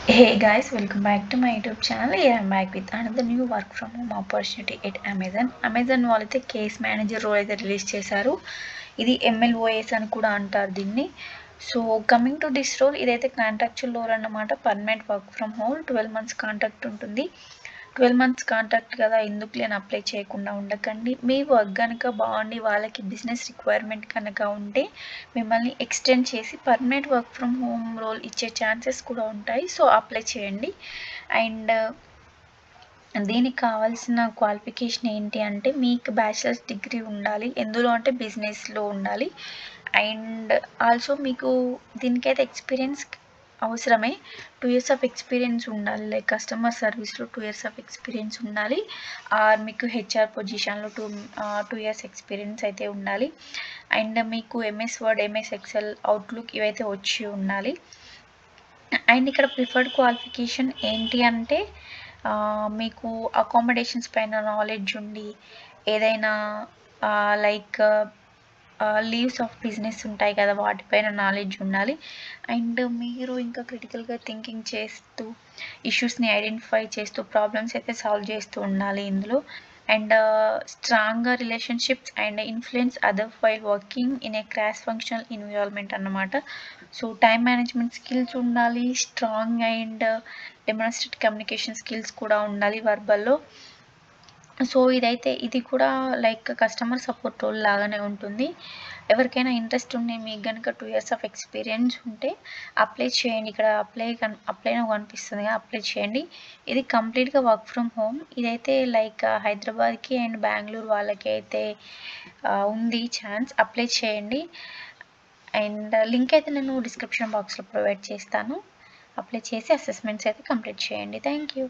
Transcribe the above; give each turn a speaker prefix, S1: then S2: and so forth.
S1: Hey guys, welcome back to my YouTube channel. Here I'm back with another new work from home opportunity at Amazon. Amazon వాళ్ళైతే case manager role అయితే release చేశారు. ఇది MLOS అని కూడా అంటారు దీన్ని. So coming to this role, ఇదైతే contractual role అన్నమాట. Permanent work from home, 12 months contract ఉంటుంది. 12 months కాంట్రాక్ట్ కదా, ఎందుకు లేని అప్లై చేయకుండా ఉండకండి. మీ వర్క్ కనుక బాగుండి వాళ్ళకి బిజినెస్ రిక్వైర్మెంట్ కనుక ఉంటే మిమ్మల్ని ఎక్స్టెండ్ చేసి permanent work from home role ఇచ్చే ఛాన్సెస్ కూడా ఉంటాయి. సో అప్లై చేయండి. అండ్ దీనికి కావాల్సిన క్వాలిఫికేషన్ ఏంటి అంటే, మీకు బ్యాచిలర్స్ డిగ్రీ ఉండాలి. ఎందులో అంటే బిజినెస్లో ఉండాలి. అండ్ ఆల్సో మీకు దీనికైతే ఎక్స్పీరియన్స్ అవసరమే. 2 years ఆఫ్ ఎక్స్పీరియన్స్ ఉండాలి. లైక్ కస్టమర్ సర్వీస్లో 2 years ఆఫ్ ఎక్స్పీరియన్స్ ఉండాలి. ఆర్ మీకు హెచ్ఆర్ పొజిషన్లో 2 years ఎక్స్పీరియన్స్ అయితే ఉండాలి. అండ్ మీకు MS word, MS Excel, Outlook ఇవైతే వచ్చి ఉండాలి. అండ్ ఇక్కడ ప్రిఫర్డ్ క్వాలిఫికేషన్ ఏంటి అంటే, మీకు అకామిడేషన్స్ పైన నాలెడ్జ్ ఉండి, ఏదైనా లైక్ లీవ్స్ ఆఫ్ బిజినెస్ ఉంటాయి కదా, వాటిపైన నాలెడ్జ్ ఉండాలి. అండ్ మీరు ఇంకా క్రిటికల్గా థింకింగ్ చేస్తూ, ఇష్యూస్ని ఐడెంటిఫై చేస్తూ, ప్రాబ్లమ్స్ అయితే సాల్వ్ చేస్తూ ఉండాలి ఇందులో. And strong relationships and influence other while working in a cross functional environment అన్నమాట. సో టైం మేనేజ్మెంట్ స్కిల్స్ ఉండాలి. Strong and demonstrate communication skills కూడా ఉండాలి వర్బల్లో. సో ఇది కూడా లైక్ కస్టమర్ సపోర్ట్ రోల్ లాగానే ఉంటుంది. ఎవరికైనా ఇంట్రెస్ట్ ఉండి మీకు కనుక 2 years ఆఫ్ ఎక్స్పీరియన్స్ ఉంటే అప్లై చేయండి. ఇక్కడ అప్లై కనిపిస్తుంది, అప్లై చేయండి. ఇది కంప్లీట్గా వర్క్ ఫ్రమ్ హోమ్. ఇదైతే లైక్ హైదరాబాద్కి అండ్ బెంగళూరు వాళ్ళకి అయితే ఉంది ఛాన్స్. అప్లై చేయండి. అండ్ లింక్ అయితే నేను డిస్క్రిప్షన్ బాక్స్లో ప్రొవైడ్ చేస్తాను. అప్లై చేసి అసెస్మెంట్స్ అయితే కంప్లీట్ చేయండి. Thank you.